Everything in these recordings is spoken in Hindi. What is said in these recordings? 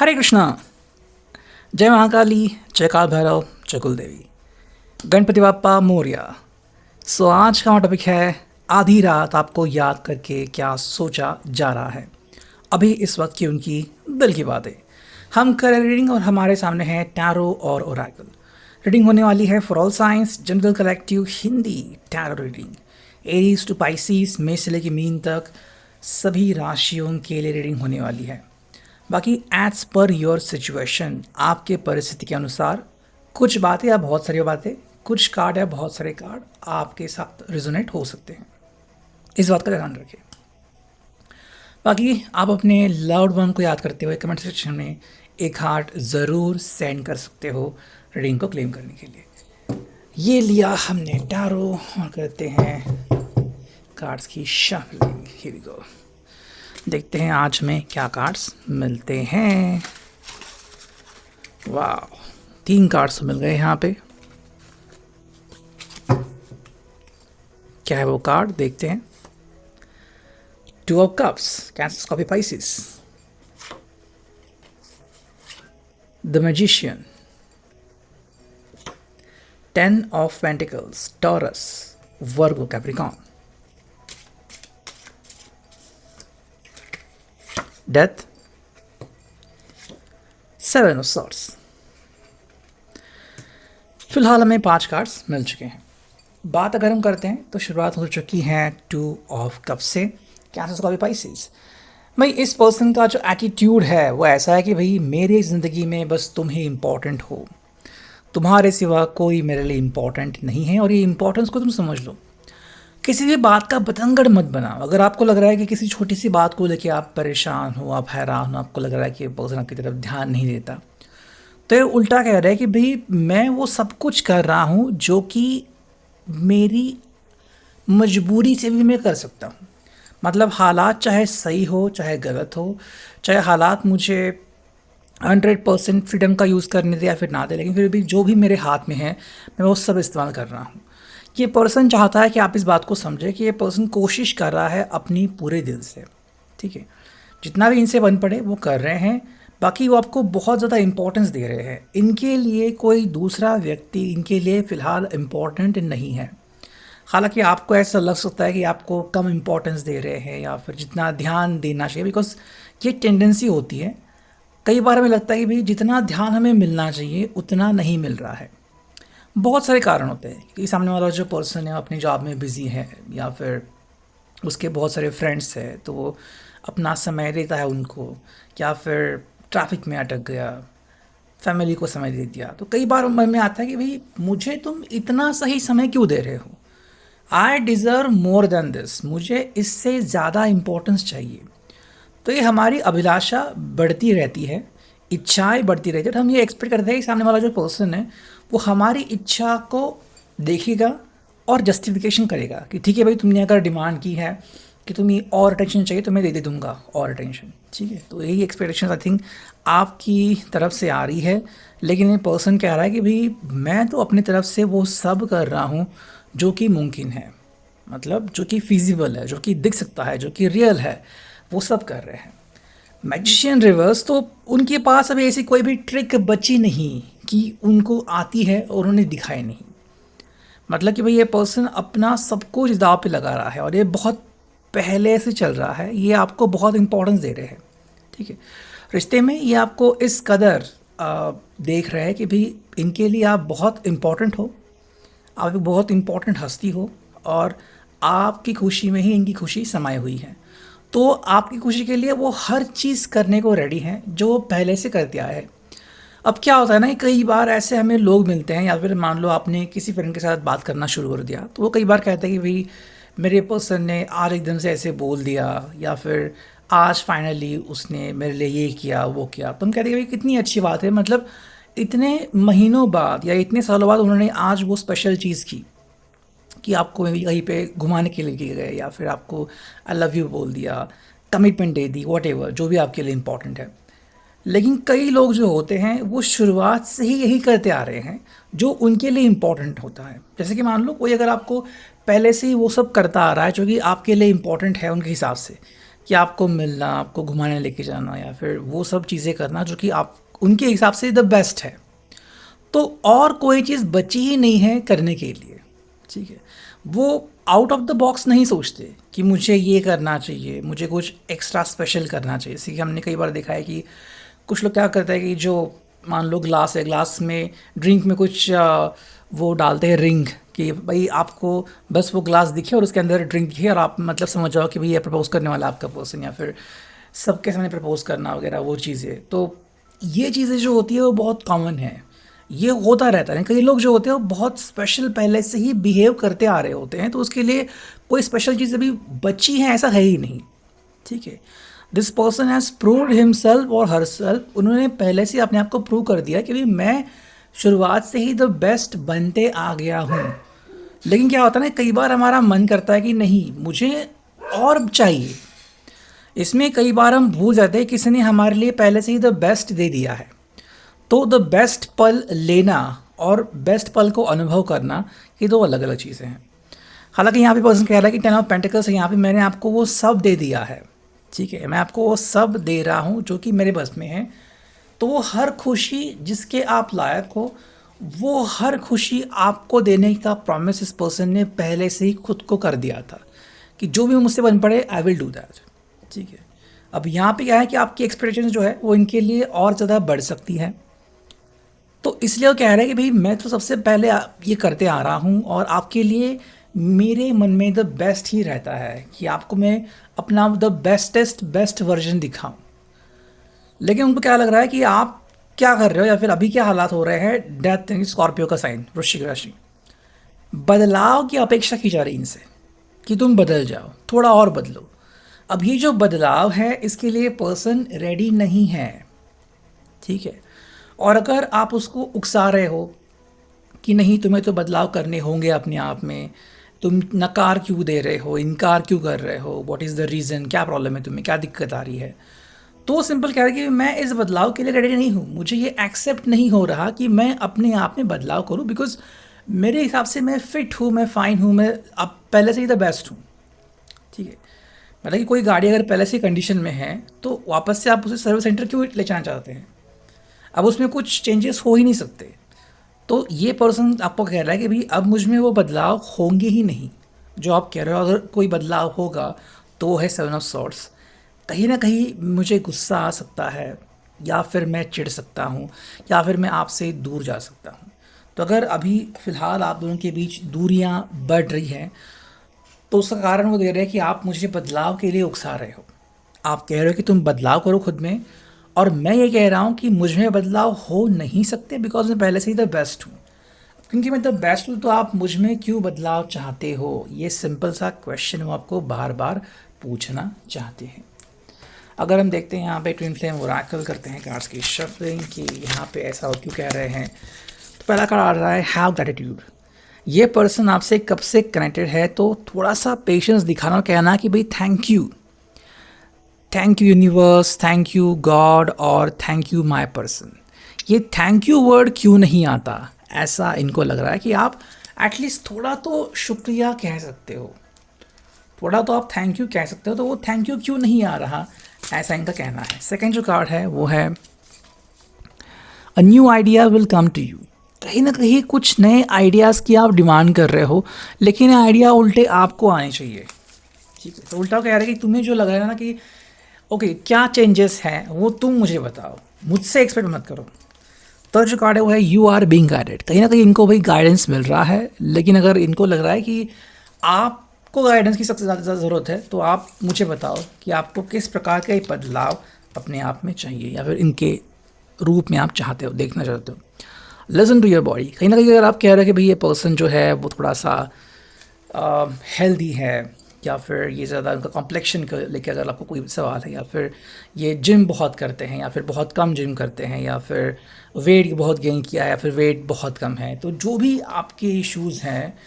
हरे कृष्णा। जय महाकाली, जय काल भैरव, जय कुलदेवी, गणपति बाप्पा मोरया। सो आज का टॉपिक है आधी रात आपको याद करके क्या सोचा जा रहा है। अभी इस वक्त की उनकी दिल की बातें। हम कर रीडिंग और हमारे सामने है टैरो और ओरेकल। रीडिंग होने वाली है for all signs general collective Hindi tarot reading. Aries to Pisces, में से लेकर मीन तक सभी राशियों के लिए रीडिंग होने वाली है। बाकी एज पर योर सिचुएशन, आपके परिस्थिति के अनुसार कुछ बातें या बहुत सारी बातें, कुछ कार्ड या बहुत सारे कार्ड आपके साथ रिजोनेट हो सकते हैं। इस बात का ध्यान रखें। बाकी आप अपने लव्ड वन को याद करते हुए कमेंट सेक्शन में एक हार्ट ज़रूर सेंड कर सकते हो रीडिंग को क्लेम करने के लिए। ये लिया हमने टैरो और करते हैं कार्ड्स की शफलिंग। Here we go. देखते हैं आज में क्या कार्ड्स मिलते हैं। वाह, 3 कार्ड्स मिल गए यहाँ पे। क्या है वो कार्ड, देखते हैं। 2 of cups, cancer, Scorpio, Pisces. The magician, 10 of pentacles, taurus, Virgo, Capricorn. Death, 7 of swords. फिलहाल हमें 5 कार्ड्स मिल चुके हैं। बात अगर हम करते हैं तो शुरुआत हो चुकी है 2 ऑफ कप से, कैंसर, स्कॉर्पियो, पाइसिस। भाई इस पर्सन का जो एटीट्यूड है वो ऐसा है कि भाई मेरी ज़िंदगी में बस तुम ही इम्पोर्टेंट हो, तुम्हारे सिवा कोई मेरे लिए इम्पोर्टेंट नहीं है। और ये इम्पोर्टेंस को तुम समझ लो। किसी भी बात का बतंगड़ मत बनाओ। अगर आपको लग रहा है कि किसी छोटी सी बात को लेकर आप परेशान हो, आप हैरान हो, आपको लग रहा है कि पर्सन आपकी तरफ ध्यान नहीं देता, तो ये उल्टा कह रहा है कि भाई मैं वो सब कुछ कर रहा हूँ जो कि मेरी मजबूरी से भी मैं कर सकता हूँ। मतलब हालात चाहे सही हो चाहे गलत हो, चाहे हालात मुझे 100% फ्रीडम का यूज़ करने दे या फिर ना दे, लेकिन फिर भी जो भी मेरे हाथ में है मैं वो सब इस्तेमाल कर रहा हूँ। ये पर्सन चाहता है कि आप इस बात को समझें कि ये पर्सन कोशिश कर रहा है अपनी पूरे दिल से, ठीक है। जितना भी इनसे बन पड़े वो कर रहे हैं। बाकी वो आपको बहुत ज़्यादा इम्पोर्टेंस दे रहे हैं। इनके लिए कोई दूसरा व्यक्ति इनके लिए फ़िलहाल इम्पोर्टेंट नहीं है। हालांकि आपको ऐसा लग सकता है कि आपको कम इम्पोर्टेंस दे रहे हैं या फिर जितना ध्यान देना चाहिए, बिकॉज ये टेंडेंसी होती है। कई बार हमें लगता है कि भाई जितना ध्यान हमें मिलना चाहिए उतना नहीं मिल रहा है। बहुत सारे कारण होते हैं कि सामने वाला जो पर्सन है अपनी जॉब में बिज़ी है या फिर उसके बहुत सारे फ्रेंड्स हैं तो वो अपना समय देता है उनको, या फिर ट्रैफिक में अटक गया, फैमिली को समय दे दिया। तो कई बार मन में आता है कि भाई मुझे तुम इतना सही समय क्यों दे रहे हो, I deserve more than this, मुझे इससे ज़्यादा इम्पोर्टेंस चाहिए। तो ये हमारी अभिलाषा बढ़ती रहती है, इच्छाएं बढ़ती रहती है। तो हम ये एक्सपेक्ट करते हैं कि सामने वाला जो पर्सन है वो हमारी इच्छा को देखेगा और जस्टिफिकेशन करेगा कि ठीक है भाई, तुमने अगर डिमांड की है कि तुम्हें और अटेंशन चाहिए तो मैं दे दूंगा और अटेंशन, ठीक है। तो यही एक्सपेक्टेशन आई थिंक आपकी तरफ से आ रही है। लेकिन ये पर्सन कह रहा है कि भाई मैं तो अपनी तरफ से वो सब कर रहा हूँ जो कि मुमकिन है, मतलब जो कि फिजिबल है, जो कि दिख सकता है, जो कि रियल है, वो सब कर रहे हैं। मैजिशियन रिवर्स, तो उनके पास अभी ऐसी कोई भी ट्रिक बची नहीं कि उनको आती है और उन्हें दिखाए नहीं। मतलब कि भाई ये पर्सन अपना सब कुछ दाव पे लगा रहा है और ये बहुत पहले से चल रहा है। ये आपको बहुत इंपॉर्टेंस दे रहे हैं, ठीक है। रिश्ते में ये आपको इस कदर देख रहे हैं कि भाई इनके लिए आप बहुत इम्पोर्टेंट हो, आप एक बहुत इम्पोर्टेंट हस्ती हो और आपकी खुशी में ही इनकी खुशी समाई हुई है। तो आपकी खुशी के लिए वो हर चीज़ करने को रेडी हैं जो पहले से करते आए हैं। अब क्या होता है ना कि कई बार ऐसे हमें लोग मिलते हैं, या फिर मान लो आपने किसी फ्रेंड के साथ बात करना शुरू कर दिया तो वो कई बार कहते हैं कि भाई मेरे पर्सन ने आज एकदम से ऐसे बोल दिया, या फिर आज फाइनली उसने मेरे लिए ये किया वो किया। तो हम कहते हैं कि भाई कितनी अच्छी बात है, मतलब इतने महीनों बाद या इतने सालों बाद उन्होंने आज वो स्पेशल चीज़ की कि आपको कहीं पे घुमाने के लिए गए, या फिर आपको आई लव यू बोल दिया, commitment they the, what ever जो भी आपके लिए इम्पोर्टेंट है। लेकिन कई लोग जो होते हैं वो शुरुआत से ही यही करते आ रहे हैं जो उनके लिए इम्पोर्टेंट होता है। जैसे कि मान लो कोई अगर आपको पहले से ही वो सब करता आ रहा है जो कि आपके लिए इम्पोर्टेंट है उनके हिसाब से, कि आपको मिलना, आपको घुमाने लेके जाना या फिर वो सब चीज़ें करना जो कि आप उनके हिसाब से द बेस्ट है। तो और कोई चीज़ बची ही नहीं है करने के लिए, ठीक है। वो आउट ऑफ द बॉक्स नहीं सोचते कि मुझे ये करना चाहिए, मुझे कुछ एक्स्ट्रा स्पेशल करना चाहिए। जैसे कि हमने कई बार देखा है कि कुछ लोग क्या करते हैं कि जो मान लो ग्लास है, ग्लास में ड्रिंक में कुछ वो डालते हैं रिंग, कि भाई आपको बस वो ग्लास दिखे और उसके अंदर ड्रिंक दिखे और आप मतलब समझ जाओ कि भाई ये प्रपोज करने वाला आपका पर्सन, या फिर सबके सामने प्रपोज करना वगैरह वो चीज़ें। तो ये चीज़ें जो होती है वो बहुत कॉमन है, ये होता रहता है। कई लोग जो होते हैं वो बहुत स्पेशल पहले से ही बिहेव करते आ रहे होते हैं, तो उसके लिए कोई स्पेशल चीज़ अभी बची है ऐसा है ही नहीं, ठीक है। This person has proved himself और हरसेल्फ, उन्होंने पहले से अपने आप को प्रूव कर दिया कि भाई मैं शुरुआत से ही द बेस्ट बनते आ गया हूँ। लेकिन क्या होता है ना, कई बार हमारा मन करता है कि नहीं मुझे और चाहिए। इसमें कई बार हम भूल जाते हैं किसी ने हमारे लिए पहले से ही द बेस्ट दे दिया है। तो द बेस्ट पल लेना और बेस्ट पल को अनुभव करना, ये दो अलग अलग चीज़ें हैं। हालांकि यहाँ पे पर्सन कह रहा है कि 10 ऑफ पेंटिकल्स है, यहाँ पे मैंने आपको वो सब दे दिया है, ठीक है। मैं आपको वो सब दे रहा हूँ जो कि मेरे बस में है। तो वो हर खुशी जिसके आप लायक हो, वो हर खुशी आपको देने का प्रॉमिस इस पर्सन ने पहले से ही खुद को कर दिया था कि जो भी मुझसे बन पड़े आई विल डू दैट, ठीक है। अब यहाँ पे क्या है कि आपकी एक्सपेक्टेशन जो है वो इनके लिए और ज़्यादा बढ़ सकती है। तो इसलिए वो कह रहे हैं कि भाई मैं तो सबसे पहले ये करते आ रहा हूँ और आपके लिए मेरे मन में द बेस्ट ही रहता है कि आपको मैं अपना द बेस्ट वर्जन दिखाऊं। लेकिन उनको क्या लग रहा है कि आप क्या कर रहे हो या फिर अभी क्या हालात हो रहे हैं, डेथ स्कॉर्पियो का साइन, वृश्चिक राशि, बदलाव की अपेक्षा की जा रही इनसे कि तुम बदल जाओ, थोड़ा और बदलो। अब ये जो बदलाव है इसके लिए पर्सन रेडी नहीं है, ठीक है। और अगर आप उसको उकसा रहे हो कि नहीं तुम्हें तो बदलाव करने होंगे अपने आप में, तुम नकार क्यों दे रहे हो, इनकार क्यों कर रहे हो, व्हाट इज़ द रीज़न, क्या प्रॉब्लम है तुम्हें, क्या दिक्कत आ रही है, तो सिंपल कह रहा है कि मैं इस बदलाव के लिए रेडी नहीं हूँ। मुझे ये एक्सेप्ट नहीं हो रहा कि मैं अपने आप में बदलाव करूँ, बिकॉज मेरे हिसाब से मैं फिट हूँ, मैं फ़ाइन हूँ, मैं अब पहले से ही द बेस्ट हूँ, ठीक है। मतलब कि कोई गाड़ी अगर पहले से कंडीशन में है तो वापस से आप उसे सर्विस सेंटर क्यों ले जाना चाहते हैं, अब उसमें कुछ चेंजेस हो ही नहीं सकते। तो ये पर्सन आपको कह रहा है कि भाई अब मुझ में वो बदलाव होंगे ही नहीं जो आप कह रहे हो। अगर कोई बदलाव होगा तो वो है 7 ऑफ सॉर्ड्स। कहीं ना कहीं मुझे गुस्सा आ सकता है, या फिर मैं चिढ़ सकता हूँ, या फिर मैं आपसे दूर जा सकता हूँ। तो अगर अभी फ़िलहाल आप दोनों के बीच दूरियाँ बढ़ रही हैं तो उसका कारण वो दे रहे हैं कि आप मुझे बदलाव के लिए उकसा रहे हो। आप कह रहे हो कि तुम बदलाव करो खुद में, और मैं ये कह रहा हूँ कि मुझ में बदलाव हो नहीं सकते बिकॉज मैं पहले से ही द बेस्ट हूँ। क्योंकि मैं द बेस्ट हूँ तो आप मुझ में क्यों बदलाव चाहते हो, ये सिंपल सा क्वेश्चन वो आपको बार बार पूछना चाहते हैं। अगर हम देखते हैं यहाँ पे ट्विन फ्लेम ओरेकल करते हैं कार्ड्स की शफलिंग कि यहाँ पे ऐसा हो क्यों कह रहे हैं, तो पहला कार्ड आ रहा है हैव ग्रैटिट्यूड। ये पर्सन आपसे कब से कनेक्टेड है, तो थोड़ा सा पेशेंस दिखाना और कहना कि भाई thank you universe, thank you God, और थैंक यू माय पर्सन। ये थैंक यू वर्ड क्यों नहीं आता, ऐसा इनको लग रहा है कि आप एटलीस्ट थोड़ा तो शुक्रिया कह सकते हो, थोड़ा तो आप थैंक यू कह सकते हो, तो वो थैंक यू क्यों नहीं आ रहा, ऐसा इनका कहना है। सेकंड जो कार्ड है वो है a new idea will come to you. कहीं ना कहीं कुछ नए आइडियाज़ की आप डिमांड कर रहे हो, लेकिन आइडिया उल्टे आपको आने चाहिए, ठीक है। तो उल्टा कह रहे हैं कि तुम्हें जो लग रहा है ना कि ओके क्या चेंजेस हैं वो तुम मुझे बताओ, मुझसे एक्सपेक्ट मत करो। तो जो कार्ड है वो है यू आर बीइंग गाइडेड। कहीं ना कहीं इनको भाई गाइडेंस मिल रहा है, लेकिन अगर इनको लग रहा है कि आपको गाइडेंस की सबसे ज़्यादा ज़रूरत है तो आप मुझे बताओ कि आपको किस प्रकार का बदलाव अपने आप में चाहिए या फिर इनके रूप में आप चाहते हो, देखना चाहते हो। Listen to your body. कहीं ना कहीं अगर आप कह रहे हो कि भाई ये पर्सन जो है वो थोड़ा सा हेल्दी है, या फिर ये ज़्यादा उनका कॉम्प्लेक्शन को लेकर अगर आपको कोई सवाल है, या फिर ये जिम बहुत करते हैं या फिर बहुत कम जिम करते हैं, या फिर वेट बहुत गेन किया है या फिर वेट बहुत कम है, तो जो भी आपके इश्यूज़ हैं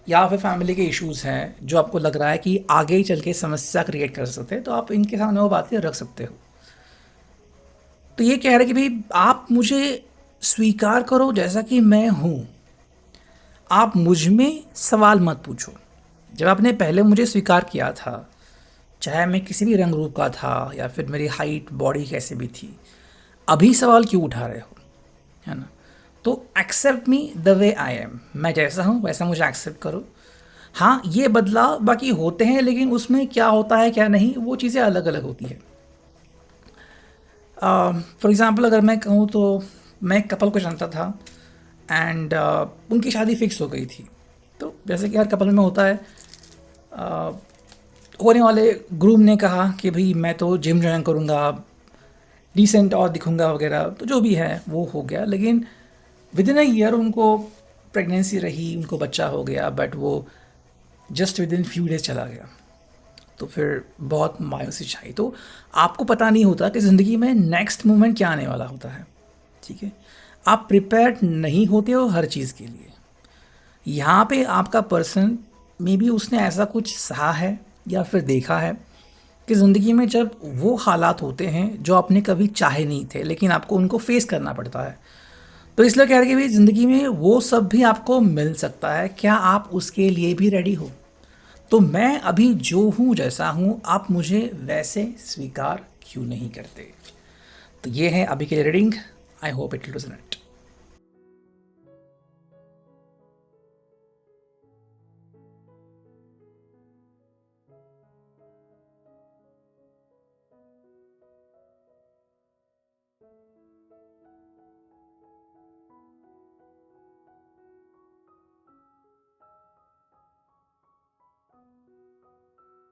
या फिर फैमिली के इश्यूज़ हैं जो आपको लग रहा है कि आगे ही चल के समस्या क्रिएट कर सकते हैं, तो आप इनके सामने वो बातें रख सकते हो। तो ये कह रहे हैं कि भाई आप मुझे स्वीकार करो जैसा कि मैं हूँ, आप मुझ में सवाल मत पूछो। जब आपने पहले मुझे स्वीकार किया था चाहे मैं किसी भी रंग रूप का था या फिर मेरी हाइट बॉडी कैसे भी थी, अभी सवाल क्यों उठा रहे हो, है ना? तो accept me the way I am, मैं जैसा हूँ वैसा मुझे एक्सेप्ट करो। हाँ, ये बदलाव बाकी होते हैं, लेकिन उसमें क्या होता है क्या नहीं, वो चीज़ें अलग अलग होती है। फॉर एग्ज़ाम्पल अगर मैं कहूँ तो मैं एक कपल को जानता था एंड उनकी शादी फिक्स हो गई थी। तो जैसे कि हर कपल में होता है, होने वाले ग्रूम ने कहा कि भाई मैं तो जिम ज्वाइन करूँगा, डिसेंट और दिखूँगा वगैरह, तो जो भी है वो हो गया। लेकिन विद इन अ ईयर उनको प्रेगनेंसी रही, उनको बच्चा हो गया, बट वो just with in few days चला गया। तो फिर बहुत मायूसी छाई। तो आपको पता नहीं होता कि ज़िंदगी में नेक्स्ट मोमेंट क्या आने वाला होता है, ठीक है? आप प्रिपेयर्ड नहीं होते हो हर चीज़ के लिए। यहाँ पे आपका पर्सन, मे बी उसने ऐसा कुछ सहा है या फिर देखा है कि ज़िंदगी में जब वो हालात होते हैं जो आपने कभी चाहे नहीं थे, लेकिन आपको उनको फेस करना पड़ता है। तो इसलिए कह रहे कि भाई ज़िंदगी में वो सब भी आपको मिल सकता है, क्या आप उसके लिए भी रेडी हो? तो मैं अभी जो हूँ जैसा हूँ, आप मुझे वैसे स्वीकार क्यों नहीं करते? तो ये है अभी के लिए reading. I hope it will resonate.